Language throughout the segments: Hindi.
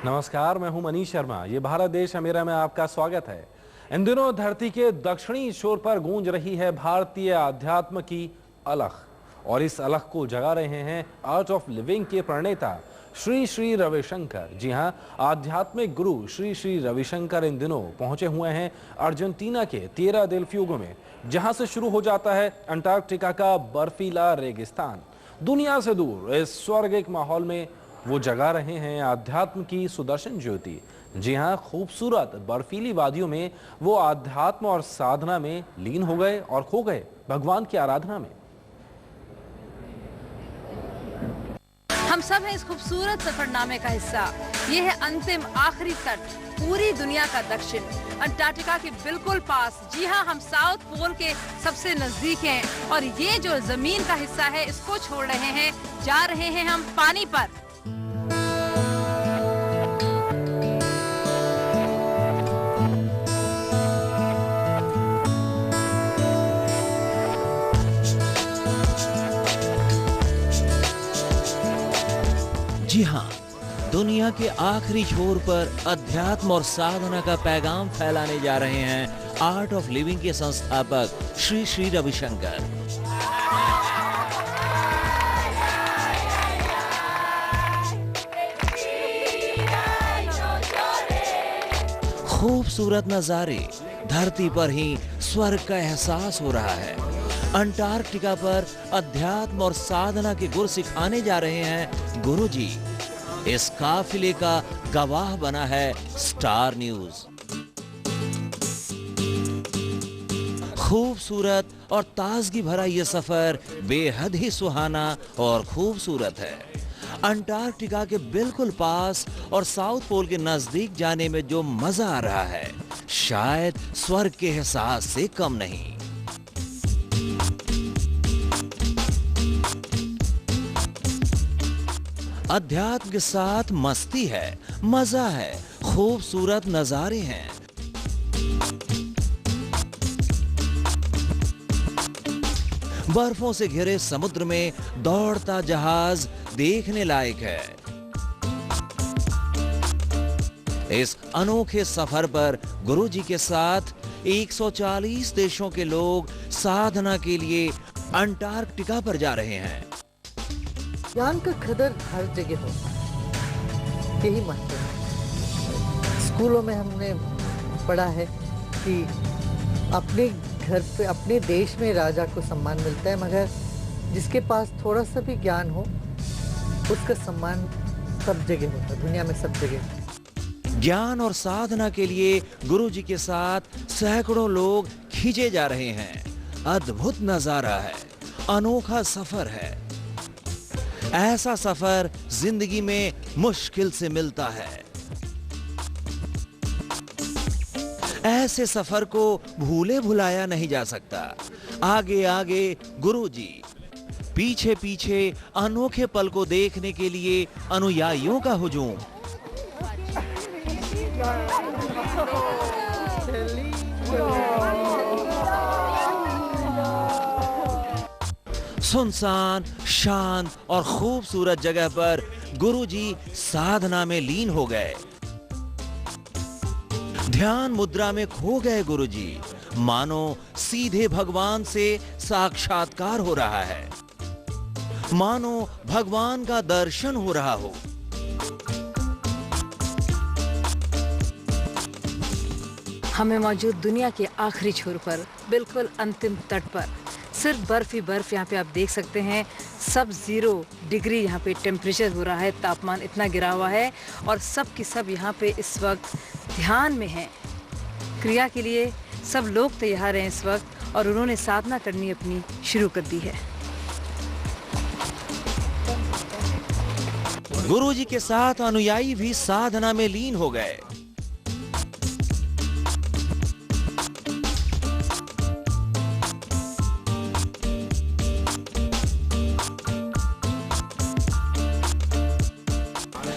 नमस्कार, मैं हूं मनीष शर्मा। ये भारत देश है मेरा में आपका स्वागत है। इन दिनों धरती के दक्षिणी छोर पर गूंज रही है भारतीय अध्यात्म की अलख, और इस अलख को जगा रहे हैं आर्ट ऑफ लिविंग के प्रणेता श्री श्री रविशंकर। जी हां, आध्यात्मिक गुरु श्री श्री रविशंकर इन दिनों पहुंचे हुए हैं अर्जेंटीना के तिएरा देल फ्यूगो में, जहां से शुरू हो जाता है अंटार्कटिका का बर्फीला रेगिस्तान। दुनिया से दूर इस स्वर्गिक माहौल में वो जगा रहे हैं आध्यात्म की सुदर्शन ज्योति। जी हां, खूबसूरत बर्फीली वादियों में वो आध्यात्म और साधना में लीन हो गए और खो गए भगवान की आराधना में। हम सब हैं इस खूबसूरत सफरनामे का हिस्सा। ये है अंतिम आखिरी तट, पूरी दुनिया का दक्षिण, अंटार्कटिका के बिल्कुल पास। जी हाँ, हम साउथ पोल के सबसे नजदीक हैं, और ये जो जमीन का हिस्सा है इसको छोड़ रहे हैं, जा रहे हैं हम पानी पर। जी हाँ, दुनिया के आखिरी छोर पर अध्यात्म और साधना का पैगाम फैलाने जा रहे हैं आर्ट ऑफ लिविंग के संस्थापक श्री श्री रविशंकर। खूबसूरत नजारे, धरती पर ही स्वर्ग का एहसास हो रहा है। अंटार्कटिका पर अध्यात्म और साधना के गुर सिखाने जा रहे हैं गुरुजी। इस काफिले का गवाह बना है स्टार न्यूज। खूबसूरत और ताजगी भरा ये सफर बेहद ही सुहाना और खूबसूरत है। अंटार्कटिका के बिल्कुल पास और साउथ पोल के नजदीक जाने में जो मजा आ रहा है, शायद स्वर्ग के एहसास से कम नहीं। अध्यात्म के साथ मस्ती है, मजा है, खूबसूरत नजारे हैं। बर्फों से घिरे समुद्र में दौड़ता जहाज देखने लायक है। इस अनोखे सफर पर गुरुजी के साथ 140 देशों के लोग साधना के लिए अंटार्कटिका पर जा रहे हैं। ज्ञान का कदर हर जगह होता है, यही मानते हैं। स्कूलों में हमने पढ़ा है कि अपने घर पे, अपने देश में राजा को सम्मान मिलता है, मगर जिसके पास थोड़ा सा भी ज्ञान हो उसका सम्मान सब जगह होता है, दुनिया में सब जगह। ज्ञान और साधना के लिए गुरुजी के साथ सैकड़ों लोग खींचे जा रहे हैं। अद्भुत नजारा है, अनोखा सफर है। ऐसा सफर जिंदगी में मुश्किल से मिलता है। ऐसे सफर को भूले भुलाया नहीं जा सकता। आगे आगे गुरुजी, पीछे पीछे अनोखे पल को देखने के लिए अनुयायियों का हुजूम। सुनसान, शांत और खूबसूरत जगह पर गुरुजी साधना में लीन हो गए। ध्यान मुद्रा में खो गए गुरुजी, मानो सीधे भगवान से साक्षात्कार हो रहा है, मानो भगवान का दर्शन हो रहा हो। हमें मौजूद दुनिया के आखिरी छोर पर, बिल्कुल अंतिम तट पर, सिर्फ बर्फ ही बर्फ यहाँ पे आप देख सकते हैं। सब 0 डिग्री यहाँ पे टेम्परेचर हो रहा है, तापमान इतना गिरा हुआ है, और सब की सब यहाँ पे इस वक्त ध्यान में है, क्रिया के लिए सब लोग तैयार हैं इस वक्त और उन्होंने साधना करनी अपनी शुरू कर दी है। गुरुजी के साथ अनुयायी भी साधना में लीन हो गए।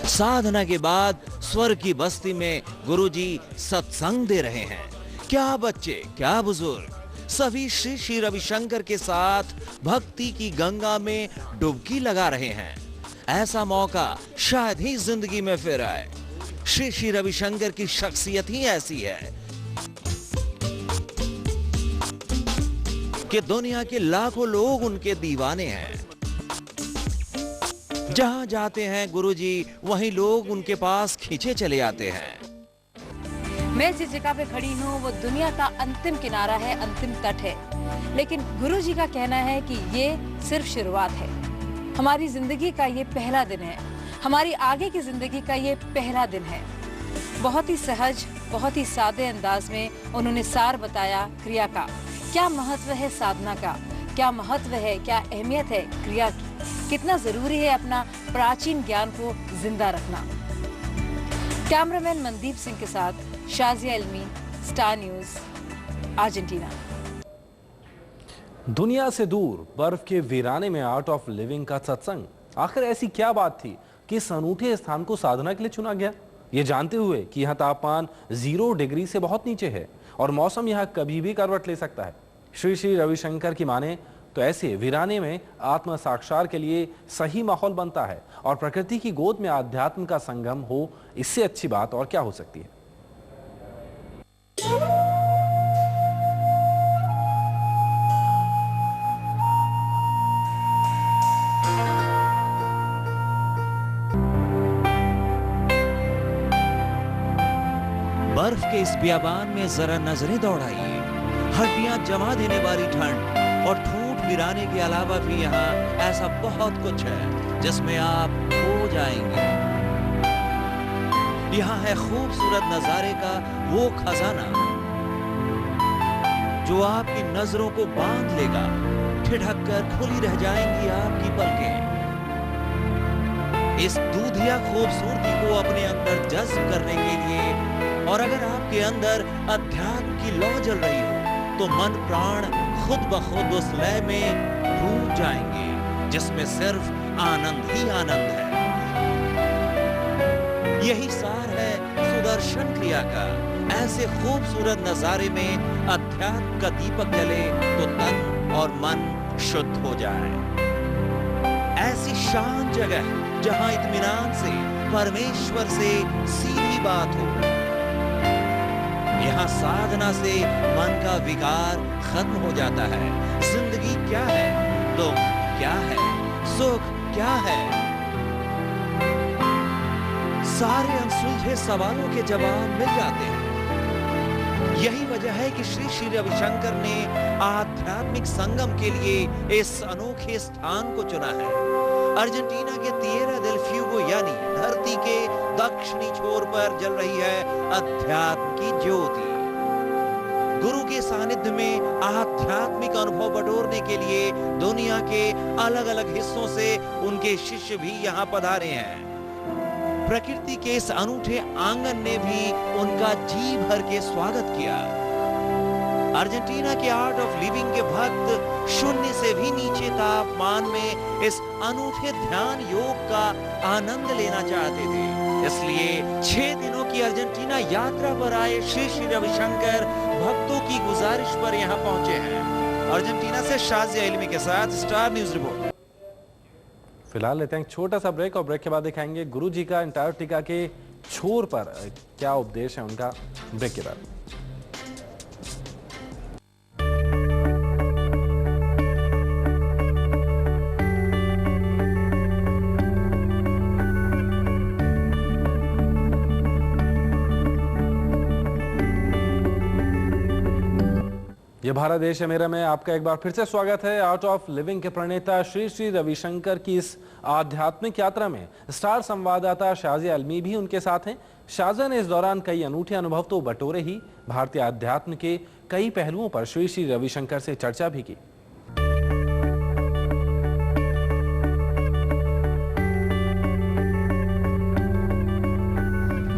साधना के बाद स्वर्ग की बस्ती में गुरुजी सत्संग दे रहे हैं। क्या बच्चे, क्या बुजुर्ग, सभी श्री श्री रविशंकर के साथ भक्ति की गंगा में डुबकी लगा रहे हैं। ऐसा मौका शायद ही जिंदगी में फिर आए। श्री श्री रविशंकर की शख्सियत ही ऐसी है कि दुनिया के लाखों लोग उनके दीवाने हैं। जहां जाते हैं गुरुजी, वहीं लोग उनके पास खींचे चले आते हैं। मैं जिस जगह पे खड़ी हूँ वो दुनिया का अंतिम किनारा है, अंतिम तट है, लेकिन गुरुजी का कहना है कि ये सिर्फ शुरुआत है। हमारी जिंदगी का ये पहला दिन है, हमारी आगे की जिंदगी का ये पहला दिन है। बहुत ही सहज, बहुत ही सादे अंदाज में उन्होंने सार बताया क्रिया का। क्या महत्व है साधना का, क्या महत्व है, क्या अहमियत है क्रिया की, कितना जरूरी है अपना प्राचीन ज्ञान को जिंदा रखना। कैमरामैन मनदीप सिंह के साथ शाजिया इल्मी, स्टार न्यूज, अर्जेंटीना। दुनिया से दूर बर्फ के वीराने में आर्ट ऑफ लिविंग का सत्संग। आखिर ऐसी क्या बात थी कि इस अनूठे स्थान को साधना के लिए चुना गया, ये जानते हुए कि यहाँ तापमान 0 डिग्री से बहुत नीचे है और मौसम यहाँ कभी भी करवट ले सकता है। श्री श्री रविशंकर की माने तो ऐसे वीराने में आत्म साक्षात्कार के लिए सही माहौल बनता है और प्रकृति की गोद में आध्यात्म का संगम हो, इससे अच्छी बात और क्या हो सकती है। बर्फ के इस बियाबान में जरा नजरें दौड़ाइए। हड्डियां जमा देने वाली ठंड और ठूठ वीराने के अलावा भी यहाँ ऐसा बहुत कुछ है जिसमें आप खो जाएंगे। यहाँ है खूबसूरत नजारे का वो खजाना जो आपकी नजरों को बांध लेगा। ठिठक कर खुली रह जाएंगी आपकी पलकें। इस दूधिया खूबसूरती को अपने अंदर जज्ब करने के लिए, और अगर आपके अंदर अध्यात्म की लौ जल रही हो तो मन प्राण खुद ब खुद उस लय में डूब जाएंगे जिसमें सिर्फ आनंद ही आनंद है। यही सार है सुदर्शन क्रिया का। ऐसे खूबसूरत नजारे में अध्यात्म का दीपक जले तो तन और मन शुद्ध हो जाए। ऐसी शांत जगह जहां इत्मीनान से परमेश्वर से सीधी बात हो। यहाँ साधना से मन का विकार खत्म हो जाता है। जिंदगी क्या है, दुख क्या है, सुख क्या है, सारे अनसुलझे सवालों के जवाब मिल जाते हैं। यही वजह है कि श्री श्री रविशंकर ने आध्यात्मिक संगम के लिए इस अनोखे स्थान को चुना है। अर्जेंटीना के तिएरा देल फ्यूगो यानी धरती के दक्षिणी छोर पर जल रही है अध्यात्म की ज्योति। गुरु के सानिध्य में आध्यात्मिक अनुभव बटोरने के लिए दुनिया के अलग अलग हिस्सों से उनके शिष्य भी यहाँ पधारे हैं। प्रकृति के इस अनूठे आंगन ने भी उनका जी भर के स्वागत किया। अर्जेंटीना के आर्ट ऑफ लिविंग के भक्त शून्य से भी नीचे तापमान में इस अनूठे ध्यान योग का आनंद लेना चाहते थे। इसलिए 6 दिनों की अर्जेंटीना यात्रा पर आए श्री श्री रविशंकर भक्तों की गुजारिश पर यहाँ पहुंचे हैं। अर्जेंटीना से शाजिया इल्मी के साथ स्टार न्यूज रिपोर्ट। फिलहाल लेते हैं एक छोटा सा ब्रेक और ब्रेक के बाद दिखाएंगे गुरु जी का अंटार्कटिका के छोर पर क्या उपदेश है उनका। ब्रेक के बाद ये भारत देश है मेरा में आपका एक बार फिर से स्वागत है। आर्ट ऑफ लिविंग के प्रणेता श्री श्री रविशंकर की इस आध्यात्मिक यात्रा में स्टार संवाददाता शाजिया इल्मी भी उनके साथ हैं। शाजिया ने इस दौरान कई अनूठे अनुभव तो बटोरे ही, भारतीय आध्यात्म के कई पहलुओं पर श्री श्री रविशंकर से चर्चा भी की।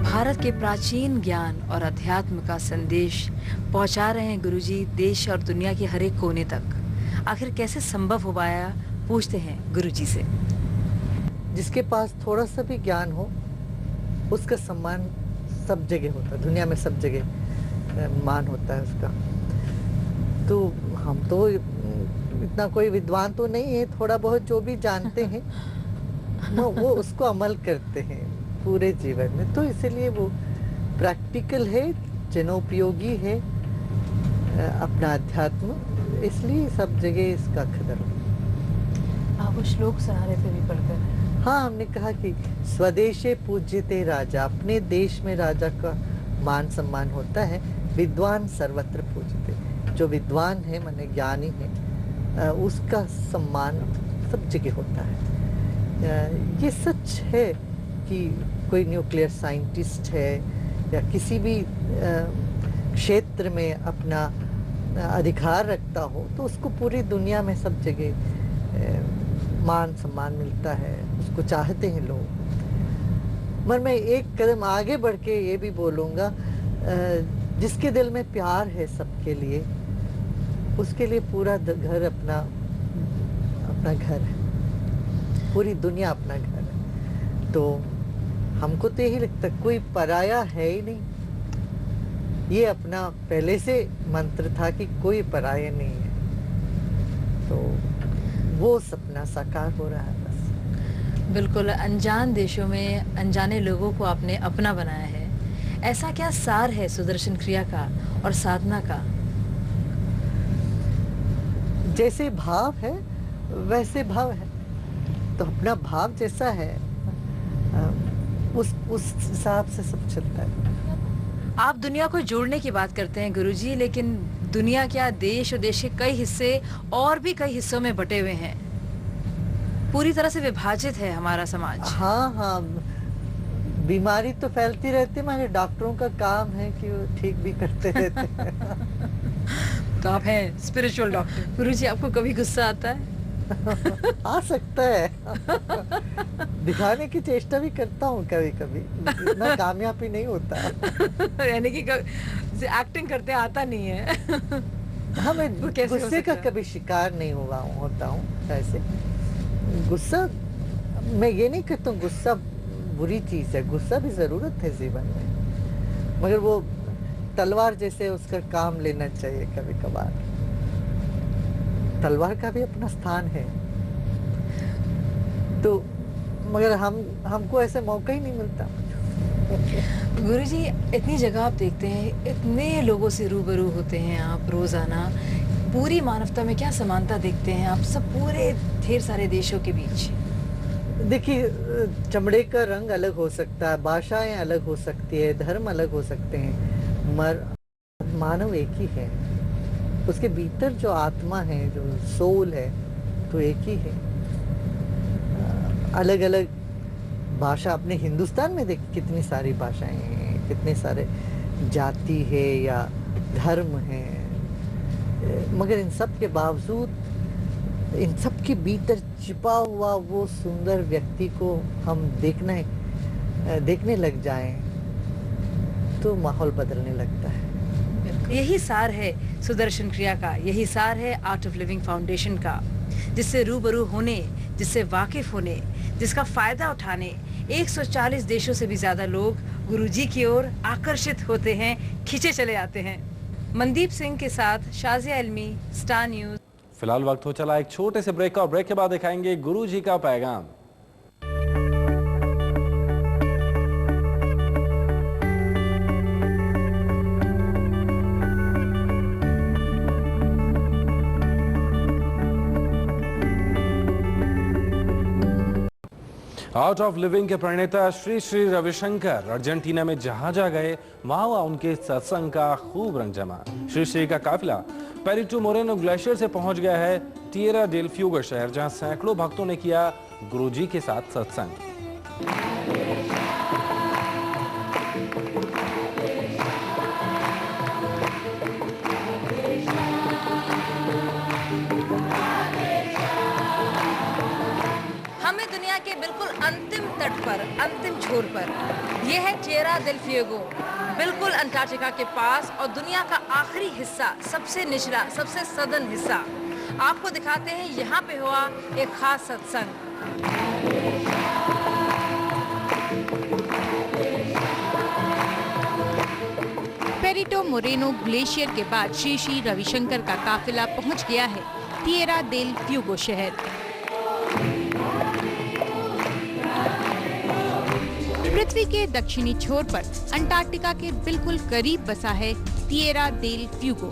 भारत के प्राचीन ज्ञान और अध्यात्म का संदेश पहुंचा रहे हैं गुरुजी देश और दुनिया के हर एक कोने तक। आखिर कैसे संभव हो पाया, पूछते हैं गुरुजी से। जिसके पास थोड़ा सा भी ज्ञान हो उसका सम्मान सब जगह होता है, दुनिया में सब जगह मान होता है उसका। तो हम तो इतना कोई विद्वान तो नहीं है, थोड़ा बहुत जो भी जानते हैं वो उसको अमल करते हैं पूरे जीवन में, तो इसलिए वो प्रैक्टिकल है, जनोपयोगी है अपना अध्यात्म, इसलिए सब जगह इसका कदर। आप वो श्लोक सुना रहे थे भी पढ़कर। हाँ, हमने कहा कि स्वदेशे पूज्यते राजा, अपने देश में राजा का मान सम्मान होता है। विद्वान सर्वत्र पूज्यते, जो विद्वान है माने ज्ञानी है उसका सम्मान सब जगह होता है। ये सच है कि कोई न्यूक्लियर साइंटिस्ट है या किसी भी क्षेत्र में अपना अधिकार रखता हो तो उसको पूरी दुनिया में सब जगह मान सम्मान मिलता है, उसको चाहते हैं लोग। मगर मैं एक कदम आगे बढ़ के ये भी बोलूँगा, जिसके दिल में प्यार है सबके लिए, उसके लिए पूरा घर अपना घर है, पूरी दुनिया अपना घर है। तो हमको तो यही लगता है कोई पराया है ही नहीं। ये अपना पहले से मंत्र था कि कोई पराया नहीं है, तो वो सपना साकार हो रहा है बस। बिल्कुल, अनजान देशों में अनजाने लोगों को आपने अपना बनाया है। ऐसा क्या सार है सुदर्शन क्रिया का और साधना का? जैसे भाव है वैसे भाव है, तो अपना भाव जैसा है उस हिसाब से सब चलता है। आप दुनिया को जोड़ने की बात करते हैं गुरुजी, लेकिन दुनिया क्या, देश और देश के कई हिस्से और भी कई हिस्सों में बटे हुए हैं। पूरी तरह से विभाजित है हमारा समाज। हाँ, बीमारी तो फैलती रहती है, मगर डॉक्टरों का काम है कि वो ठीक भी करते रहते हैं। तो आप हैं स्पिरिचुअल डॉक्टर। गुरुजी, आपको कभी गुस्सा आता है? आ सकता है। दिखाने की चेष्टा भी करता हूँ कभी कभी, इतना कामयाबी नहीं होता। यानी कि एक्टिंग करते आता नहीं है। हाँ, मैं गुस्से का कभी शिकार नहीं होता हूँ। ऐसे गुस्सा, मैं ये नहीं कहता हूँ गुस्सा बुरी चीज है, गुस्सा भी जरूरत है जीवन में, मगर वो तलवार जैसे उसका काम लेना चाहिए कभी कभार। तलवार का भी अपना स्थान है, तो मगर हमको ऐसे मौका ही नहीं मिलता। गुरुजी, इतनी जगह आप देखते हैं, इतने लोगों से रूबरू होते हैं आप रोजाना, पूरी मानवता में क्या समानता देखते हैं आप सब पूरे ढेर सारे देशों के बीच? देखिए, चमड़े का रंग अलग हो सकता है, भाषाएं अलग हो सकती है, धर्म अलग हो सकते हैं, मगर मानव एक ही है। उसके भीतर जो आत्मा है, जो सोल है, तो एक ही है। अलग अलग भाषा, अपने हिंदुस्तान में देखिए कितनी सारी भाषाएं हैं, कितने सारे जाति है या धर्म है, मगर इन सब के बावजूद इन सब के भीतर छिपा हुआ वो सुंदर व्यक्ति को हम देखने लग जाएं तो माहौल बदलने लगता है। यही सार है सुदर्शन क्रिया का, यही सार है आर्ट ऑफ लिविंग फाउंडेशन का, जिससे रूबरू होने, जिससे वाकिफ होने, जिसका फायदा उठाने 140 देशों से भी ज्यादा लोग गुरुजी की ओर आकर्षित होते हैं, खींचे चले आते हैं। मनदीप सिंह के साथ शाजिया इल्मी, स्टार न्यूज। फिलहाल वक्त हो चला एक छोटे से ब्रेक का, और ब्रेक के बाद दिखाएंगे गुरुजी का पैगाम। आर्ट ऑफ लिविंग के प्रणेता श्री श्री रविशंकर अर्जेंटीना में जहां गए, वहां उनके सत्संग का खूब रंग जमा। श्री श्री का काफिला पेरिटो मोरेनो ग्लेशियर से पहुंच गया है टिएरा डेल फ्यूगो शहर, जहां सैकड़ों भक्तों ने किया गुरुजी के साथ सत्संग। बिल्कुल अंतिम तट पर, अंतिम छोर पर। यह है टिएरा देल फ्यूगो, बिल्कुल अंटार्कटिका के पास और दुनिया का आखिरी हिस्सा, सबसे निचला, सबसे सदर्न हिस्सा। आपको दिखाते हैं यहाँ पे हुआ एक खास सत्संग। पेरिटो मोरेनो ग्लेशियर के बाद श्री श्री रविशंकर का काफिला पहुंच गया है टिएरा देल फ्यूगो शहर। पृथ्वी के दक्षिणी छोर पर अंटार्कटिका के बिल्कुल करीब बसा है टिएरा देल फ्यूगो।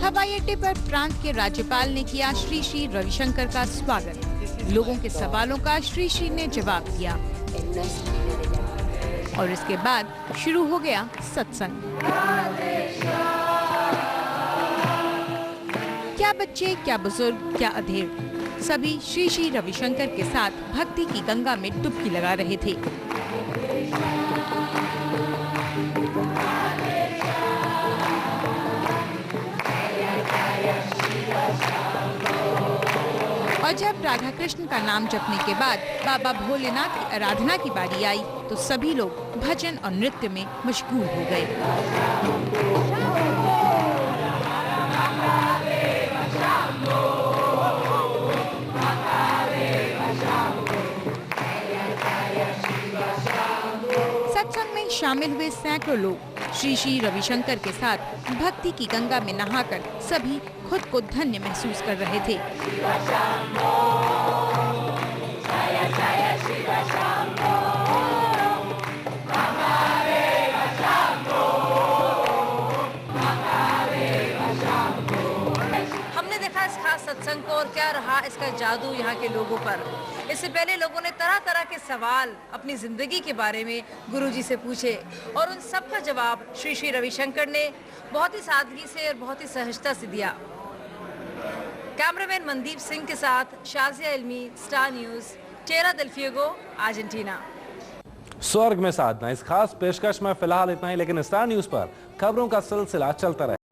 हवाई अड्डे पर प्रांत के राज्यपाल ने किया श्री श्री रविशंकर का स्वागत। लोगों के सवालों का श्री श्री ने जवाब दिया और इसके बाद शुरू हो गया सत्संग। क्या बच्चे, क्या बुजुर्ग, क्या अधेड़, सभी श्री श्री रविशंकर के साथ भक्ति की गंगा में डुबकी लगा रहे थे। और जब राधा कृष्ण का नाम जपने के बाद बाबा भोलेनाथ की आराधना की बारी आई तो सभी लोग भजन और नृत्य में मशगूल हो गए। सत्संग में शामिल हुए सैकड़ों लोग श्री श्री रविशंकर के साथ भक्ति की गंगा में नहाकर सभी खुद को धन्य महसूस कर रहे थे। हमने देखा इस खास सत्संग को और क्या रहा इसका जादू यहाँ के लोगों पर। इससे पहले लोगों ने तरह तरह के सवाल अपनी जिंदगी के बारे में गुरुजी से पूछे और उन सब का जवाब श्री श्री रविशंकर ने बहुत ही सादगी से और बहुत ही सहजता से दिया। कैमरामैन मनदीप सिंह के साथ शाजिया इल्मी, स्टार न्यूज, टिएरा देल फ्यूगो, अर्जेंटीना। स्वर्ग में साधना, इस खास पेशकश में फिलहाल इतना ही, लेकिन स्टार न्यूज पर खबरों का सिलसिला चलता रहे।